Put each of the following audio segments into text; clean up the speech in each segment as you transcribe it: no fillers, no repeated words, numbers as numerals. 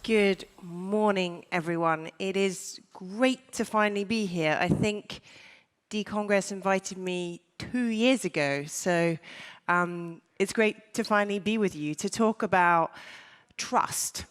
Good morning, everyone. It is great to finally be here. I think D-Congress invited me 2 years ago, so it's great to finally be with you to talk about trust,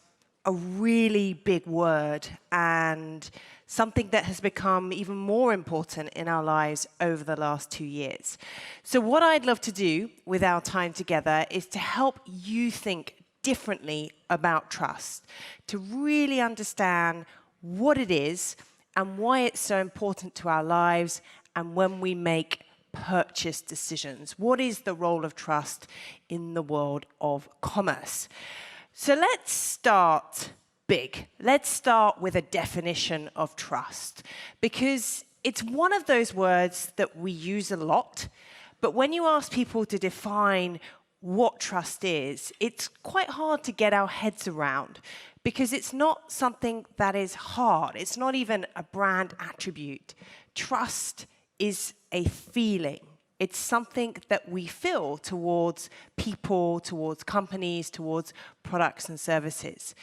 a really big word and something that has become even more important in our lives over the last 2 years. So what I'd love to do with our time together is to help you think differently about trust, to really understand what it is and why it's so important to our lives and when we make purchase decisions. What is the role of trust in the world of commerce? So let's start big. Let's start with a definition of trust, because it's one of those words that we use a lot, but when you ask people to define what trust is, it's quite hard to get our heads around because it's not something that is hard. It's not even a brand attribute. Trust is a feeling. It's something that we feel towards people, towards companies, towards products and services.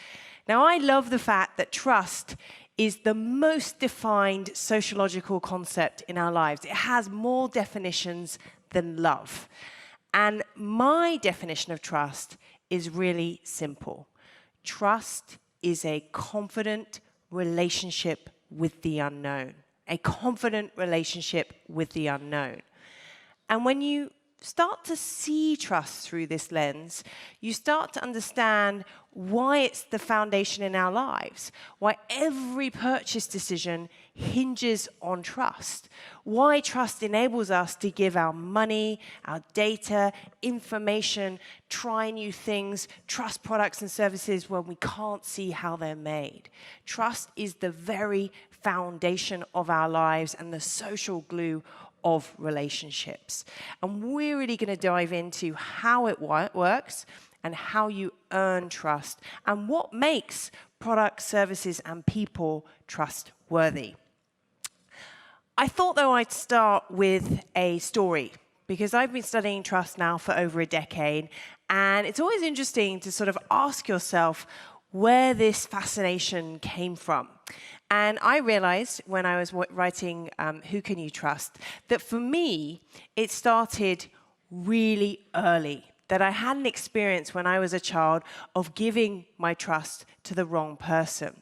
Now, I love the fact that trust is the most defined sociological concept in our lives. It has more definitions than love. And my definition of trust is really simple. Trust is a confident relationship with the unknown. A confident relationship with the unknown. And when you start to see trust through this lens, you start to understand why it's the foundation in our lives, why every purchase decision hinges on trust, why trust enables us to give our money, our data, information, try new things, trust products and services when we can't see how they're made. Trust is the very foundation of our lives and the social glue of relationships. And we're really going to dive into how it works and how you earn trust and what makes products, services, and people trustworthy. I thought, though, I'd start with a story because I've been studying trust now for over a decade, and it's always interesting to sort of ask yourself where this fascination came from. And I realized when I was writing Who Can You Trust, that for me, it started really early, that I had an experience when I was a child of giving my trust to the wrong person.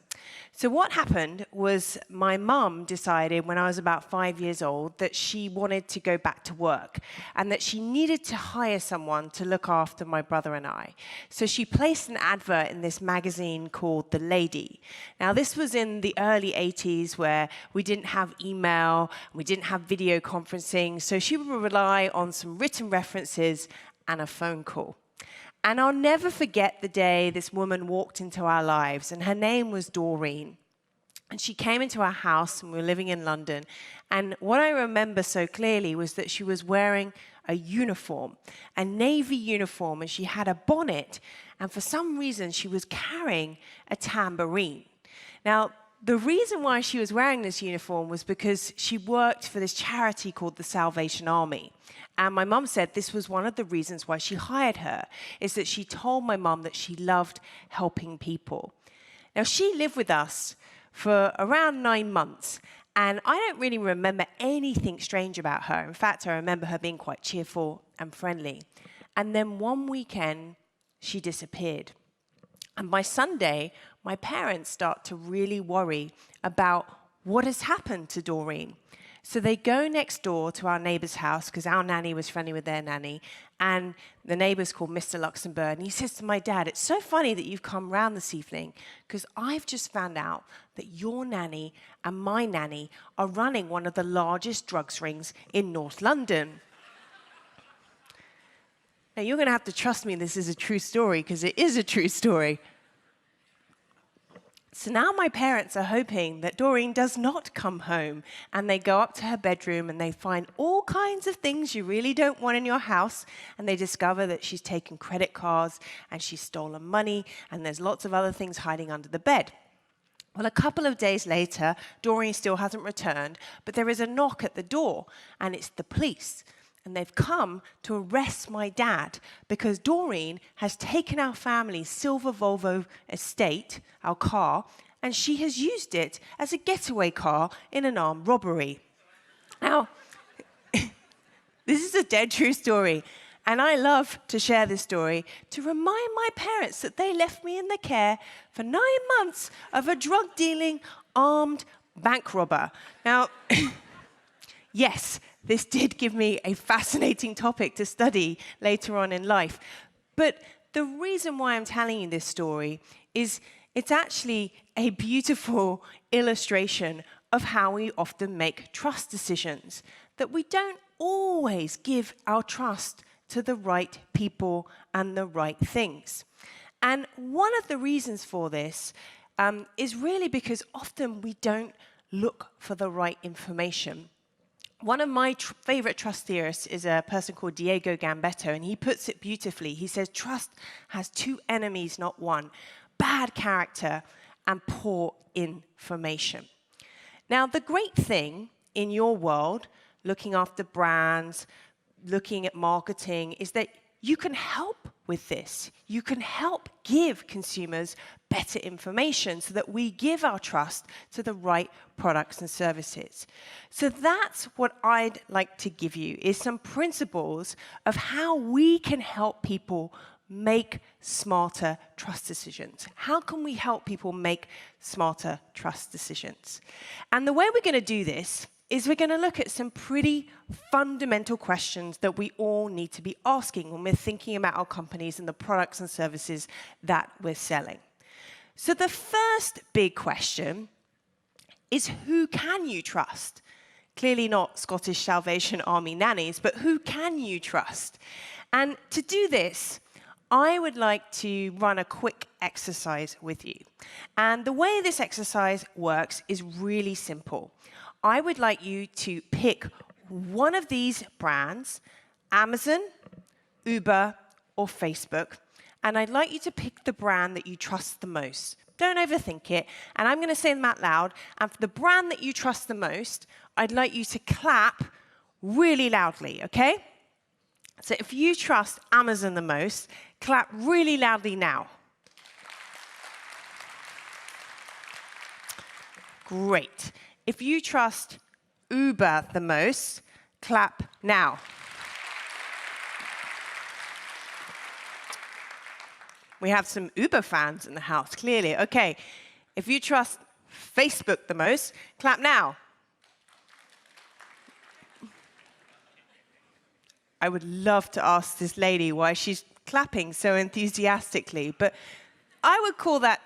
So what happened was my mum decided when I was about 5 years old that she wanted to go back to work and that she needed to hire someone to look after my brother and I. So she placed an advert in this magazine called The Lady. Now this was in the early 80s where we didn't have email, we didn't have video conferencing, so she would rely on some written references and a phone call. And I'll never forget the day this woman walked into our lives, and her name was Doreen. And she came into our house, and we were living in London. And what I remember so clearly was that she was wearing a uniform, a navy uniform, and she had a bonnet. And for some reason, she was carrying a tambourine. Now, the reason why she was wearing this uniform was because she worked for this charity called the Salvation Army. And my mum said this was one of the reasons why she hired her, is that she told my mum that she loved helping people. Now, she lived with us for around 9 months, and I don't really remember anything strange about her. In fact, I remember her being quite cheerful and friendly. And then one weekend, she disappeared. And by Sunday, my parents start to really worry about what has happened to Doreen. So they go next door to our neighbor's house, because our nanny was friendly with their nanny, and the neighbor's called Mr. Luxembourg, and he says to my dad, "It's so funny that you've come round this evening, because I've just found out that your nanny and my nanny are running one of the largest drugs rings in North London." Now, you're going to have to trust me this is a true story, because it is a true story. So now my parents are hoping that Doreen does not come home, and they go up to her bedroom and they find all kinds of things you really don't want in your house, and they discover that she's taken credit cards and she's stolen money, and there's lots of other things hiding under the bed. Well, a couple of days later, Doreen still hasn't returned, but there is a knock at the door, and it's the police. and they've come to arrest my dad because Doreen has taken our family's silver Volvo estate, our car, and she has used it as a getaway car in an armed robbery. Now, this is a dead true story, and I love to share this story to remind my parents that they left me in the care for 9 months of a drug-dealing, armed bank robber. Now, yes, this did give me a fascinating topic to study later on in life. But the reason why I'm telling you this story is it's actually a beautiful illustration of how we often make trust decisions, that we don't always give our trust to the right people and the right things. And one of the reasons for this is really because often we don't look for the right information. One of my favorite trust theorists is a person called Diego Gambetto, and he puts it beautifully. He says, trust has two enemies, not one: bad character and poor information. Now, the great thing in your world, looking after brands, looking at marketing, is that you can help with this. You can help give consumers better information so that we give our trust to the right products and services. So that's what I'd like to give you, is some principles of how we can help people make smarter trust decisions. How can we help people make smarter trust decisions? And the way we're going to do this is we're going to look at some pretty fundamental questions that we all need to be asking when we're thinking about our companies and the products and services that we're selling. So the first big question is, who can you trust? Clearly not Scottish Salvation Army nannies, but who can you trust? And to do this, I would like to run a quick exercise with you. And the way this exercise works is really simple. I would like you to pick one of these brands, Amazon, Uber, or Facebook, and I'd like you to pick the brand that you trust the most. Don't overthink it, and I'm going to say them out loud, and for the brand that you trust the most, I'd like you to clap really loudly, okay? So if you trust Amazon the most, clap really loudly now. Great. If you trust Uber the most, clap now. We have some Uber fans in the house, clearly. Okay. If you trust Facebook the most, clap now. I would love to ask this lady why she's clapping so enthusiastically, but I would call that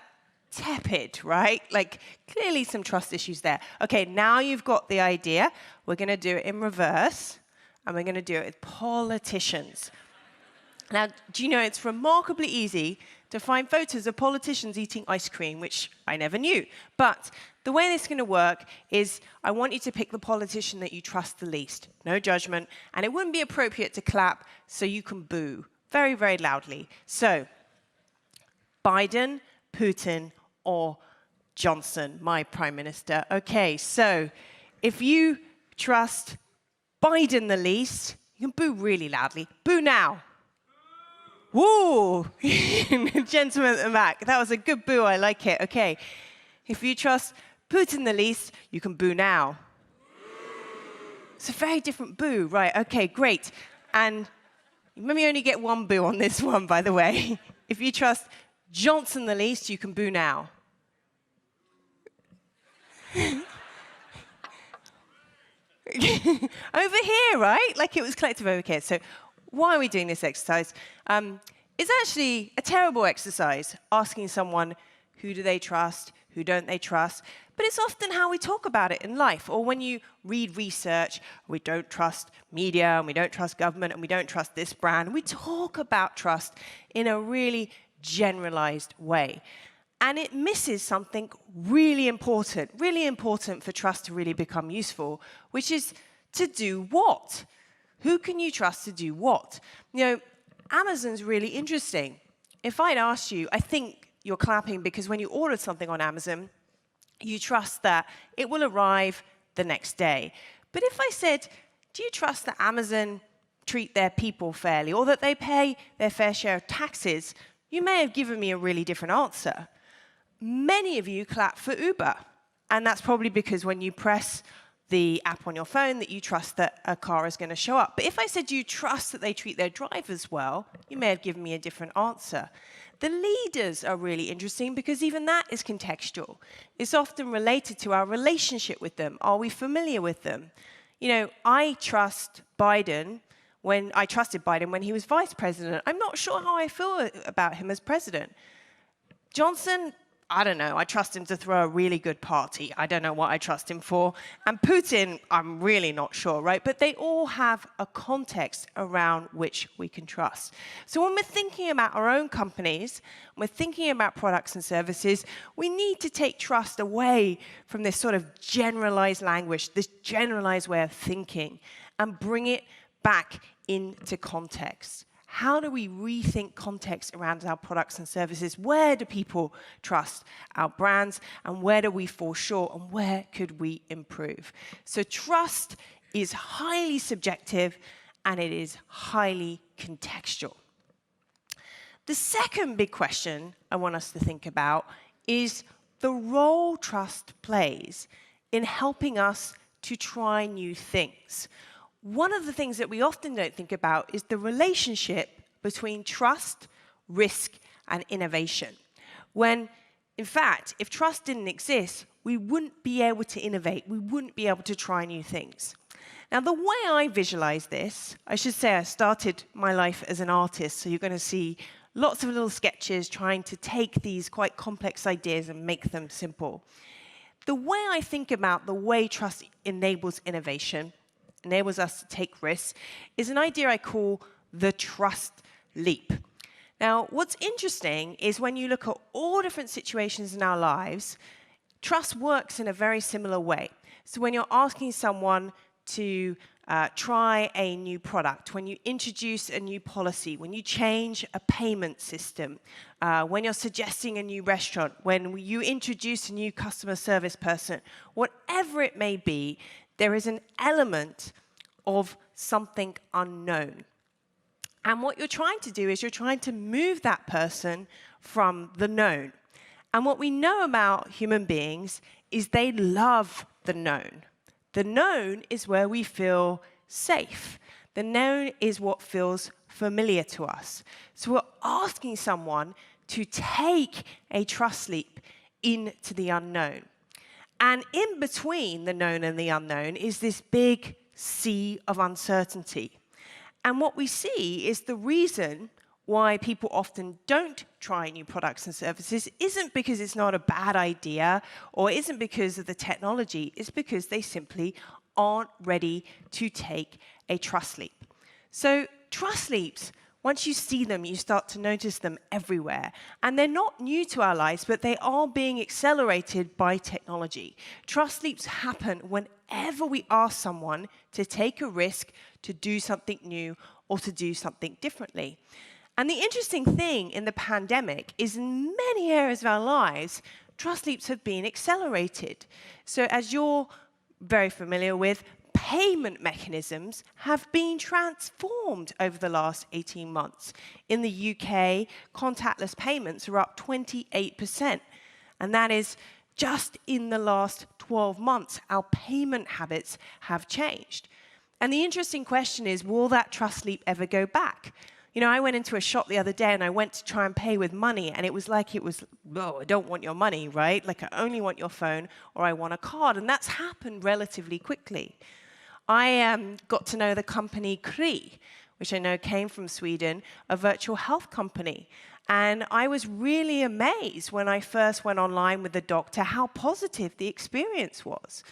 tepid, right? Like, clearly some trust issues there. Okay, now you've got the idea. We're going to do it in reverse, and we're going to do it with politicians. Now, do you know it's remarkably easy to find photos of politicians eating ice cream, which I never knew. But the way this is going to work is I want you to pick the politician that you trust the least. No judgment. And it wouldn't be appropriate to clap, so you can boo very, very loudly. So, Biden, Putin, or Johnson, my prime minister. Okay, so if you trust Biden the least, you can boo really loudly. Boo now. Woo! Gentleman at the back. That was a good boo. I like it. Okay. If you trust Putin the least, you can boo now. It's a very different boo. Right. Okay, great. And you maybe only get one boo on this one, by the way. If you trust Johnson the least, you can boo now. Over here, right? Like it was collective over here. So why are we doing this exercise? It's actually a terrible exercise, asking someone who do they trust, who don't they trust. But it's often how we talk about it in life. Or when you read research, we don't trust media, and we don't trust government, and we don't trust this brand. We talk about trust in a really generalized way. And it misses something really important for trust to really become useful, which is to do what? Who can you trust to do what? You know, Amazon's really interesting. If I'd asked you, I think you're clapping because when you ordered something on Amazon, you trust that it will arrive the next day. But if I said, do you trust that Amazon treat their people fairly, or that they pay their fair share of taxes, you may have given me a really different answer. Many of you clap for Uber, and that's probably because when you press the app on your phone that you trust that a car is going to show up. But if I said you trust that they treat their drivers well, you may have given me a different answer. The leaders are really interesting because even that is contextual. It's often related to our relationship with them. Are we familiar with them? You know, I trusted Biden when he was vice president. I'm not sure how I feel about him as president. Johnson, I don't know. I trust him to throw a really good party. I don't know what I trust him for. And Putin, I'm really not sure, right? But they all have a context around which we can trust. So when we're thinking about our own companies, when we're thinking about products and services, we need to take trust away from this sort of generalized language, this generalized way of thinking, and bring it back into context. How do we rethink context around our products and services? Where do people trust our brands? And where do we fall short? And where could we improve? So trust is highly subjective, and it is highly contextual. The second big question I want us to think about is the role trust plays in helping us to try new things. One of the things that we often don't think about is the relationship between trust, risk, and innovation. When, in fact, if trust didn't exist, we wouldn't be able to innovate. We wouldn't be able to try new things. Now, the way I visualize this, I should say I started my life as an artist, so you're going to see lots of little sketches trying to take these quite complex ideas and make them simple. The way I think about the way trust enables innovation, enables us to take risks, is an idea I call the trust leap. Now, what's interesting is when you look at all different situations in our lives, trust works in a very similar way. So when you're asking someone to try a new product, when you introduce a new policy, when you change a payment system, when you're suggesting a new restaurant, when you introduce a new customer service person, whatever it may be, there is an element of something unknown. And what you're trying to do is you're trying to move that person from the known. And what we know about human beings is they love the known. The known is where we feel safe. The known is what feels familiar to us. So we're asking someone to take a trust leap into the unknown. And in between the known and the unknown is this big sea of uncertainty. And what we see is the reason why people often don't try new products and services isn't because it's not a bad idea or isn't because of the technology, it's because they simply aren't ready to take a trust leap. So trust leaps, once you see them, you start to notice them everywhere. And they're not new to our lives, but they are being accelerated by technology. Trust leaps happen whenever we ask someone to take a risk, to do something new, or to do something differently. And the interesting thing in the pandemic is in many areas of our lives, trust leaps have been accelerated. So as you're very familiar with, payment mechanisms have been transformed over the last 18 months. In the UK, contactless payments are up 28%. And that is just in the last 12 months, our payment habits have changed. And the interesting question is, will that trust leap ever go back? You know, I went into a shop the other day and I went to try and pay with money, and it was, oh, I don't want your money, right? Like, I only want your phone or I want a card. And that's happened relatively quickly. I got to know the company Kry, which I know came from Sweden, a virtual health company. And I was really amazed when I first went online with the doctor how positive the experience was.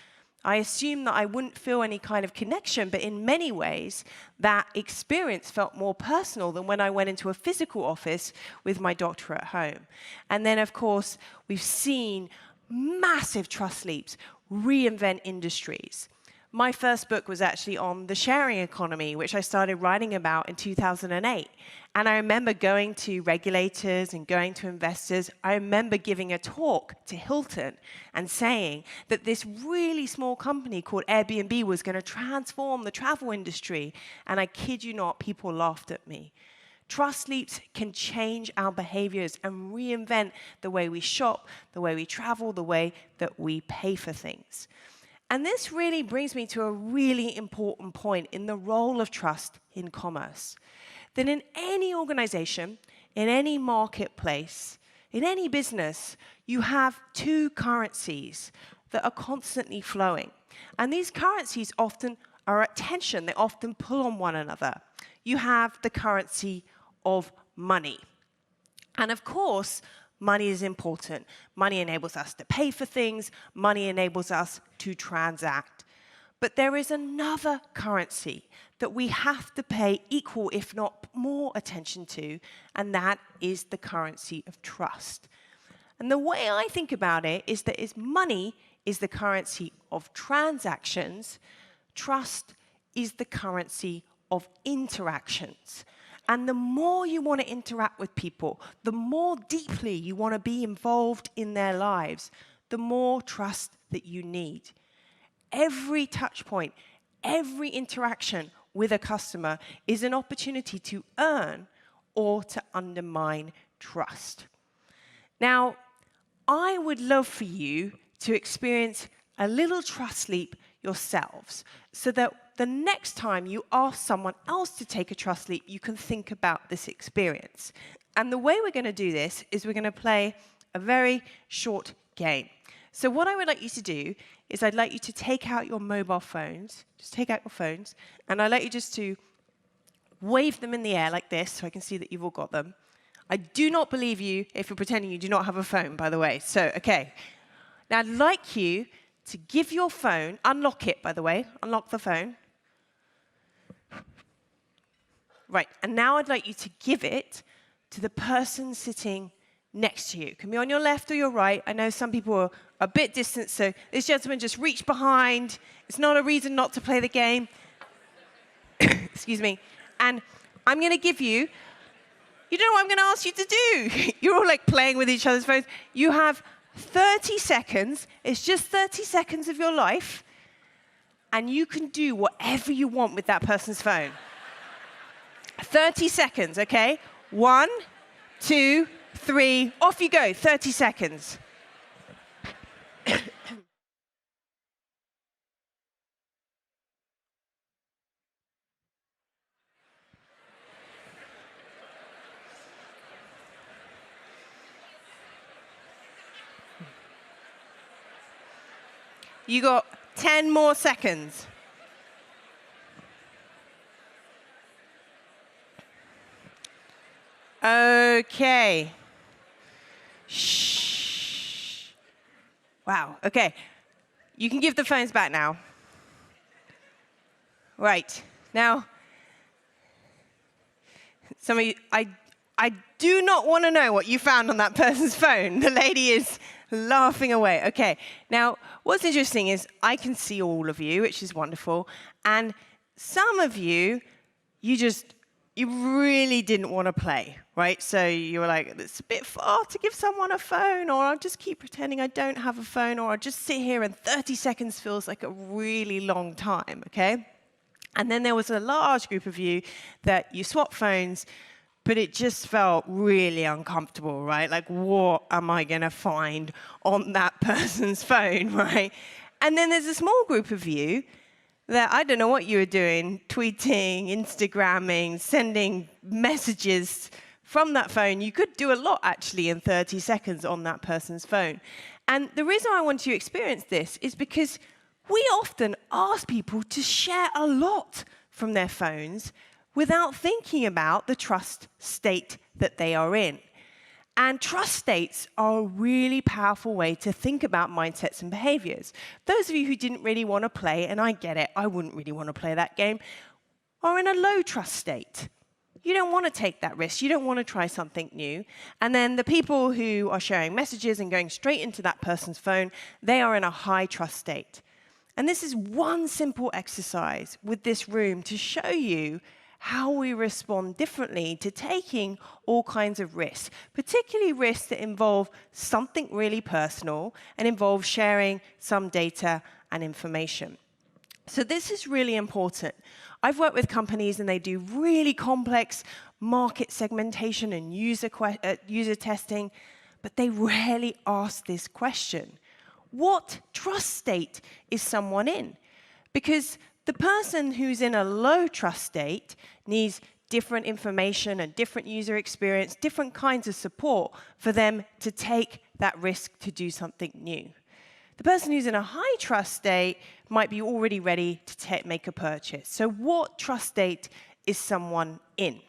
I assumed that I wouldn't feel any kind of connection, but in many ways, that experience felt more personal than when I went into a physical office with my doctor at home. And then, of course, we've seen massive trust leaps reinvent industries. My first book was actually on the sharing economy, which I started writing about in 2008. And I remember going to regulators and going to investors. I remember giving a talk to Hilton and saying that this really small company called Airbnb was going to transform the travel industry. And I kid you not, people laughed at me. Trust leaps can change our behaviors and reinvent the way we shop, the way we travel, the way that we pay for things. And this really brings me to a really important point in the role of trust in commerce. That in any organization, in any marketplace, in any business, you have two currencies that are constantly flowing. And these currencies often are at tension. They often pull on one another. You have the currency of money. And of course, money is important. Money enables us to pay for things. Money enables us to transact. But there is another currency that we have to pay equal, if not more, attention to, and that is the currency of trust. And the way I think about it is that money is the currency of transactions, trust is the currency of interactions. And the more you want to interact with people, the more deeply you want to be involved in their lives, the more trust that you need. Every touch point, every interaction with a customer is an opportunity to earn or to undermine trust. Now, I would love for you to experience a little trust leap yourselves so that the next time you ask someone else to take a trust leap, you can think about this experience. And the way we're going to do this is we're going to play a very short game. So what I would like you to do is I'd like you to take out your mobile phones, just take out your phones, and I'd like you just to wave them in the air like this so I can see that you've all got them. I do not believe you if you're pretending you do not have a phone, by the way. So, okay. Now, I'd like you to give your phone, unlock it, by the way, unlock the phone. Right, and now I'd like you to give it to the person sitting next to you. It can be on your left or your right. I know some people are a bit distant, so this gentleman just reached behind. It's not a reason not to play the game. Excuse me. And I'm going to give you, you don't know what I'm going to ask you to do. You're all like playing with each other's phones. You have 30 seconds. It's just 30 seconds of your life, and you can do whatever you want with that person's phone. 30 seconds, okay? 1, 2, 3, off you go, 30 seconds. You got 10 more seconds. Okay. Shh. Wow, okay. You can give the phones back now. Right. Now, some of you, I do not want to know what you found on that person's phone. The lady is laughing away. Okay. Now, what's interesting is I can see all of you, which is wonderful. And some of you, you really didn't want to play, right? So you were like, it's a bit far to give someone a phone, or I'll just keep pretending I don't have a phone, or I'll just sit here and 30 seconds feels like a really long time, okay? And then there was a large group of you that you swapped phones, but it just felt really uncomfortable, right? Like, what am I going to find on that person's phone, right? And then there's a small group of you that I don't know what you were doing, tweeting, Instagramming, sending messages from that phone. You could do a lot, actually, in 30 seconds on that person's phone. And the reason I want you to experience this is because we often ask people to share a lot from their phones without thinking about the trust state that they are in. And trust states are a really powerful way to think about mindsets and behaviors. Those of you who didn't really want to play, and I get it, I wouldn't really want to play that game, are in a low trust state. You don't want to take that risk. You don't want to try something new. And then the people who are sharing messages and going straight into that person's phone, they are in a high trust state. And this is one simple exercise with this room to show you how we respond differently to taking all kinds of risks, particularly risks that involve something really personal and involve sharing some data and information. So this is really important. I've worked with companies and they do really complex market segmentation and user testing, but they rarely ask this question. What trust state is someone in? Because the person who's in a low trust state needs different information and different user experience, different kinds of support for them to take that risk to do something new. The person who's in a high trust state might be already ready to make a purchase. So what trust state is someone in?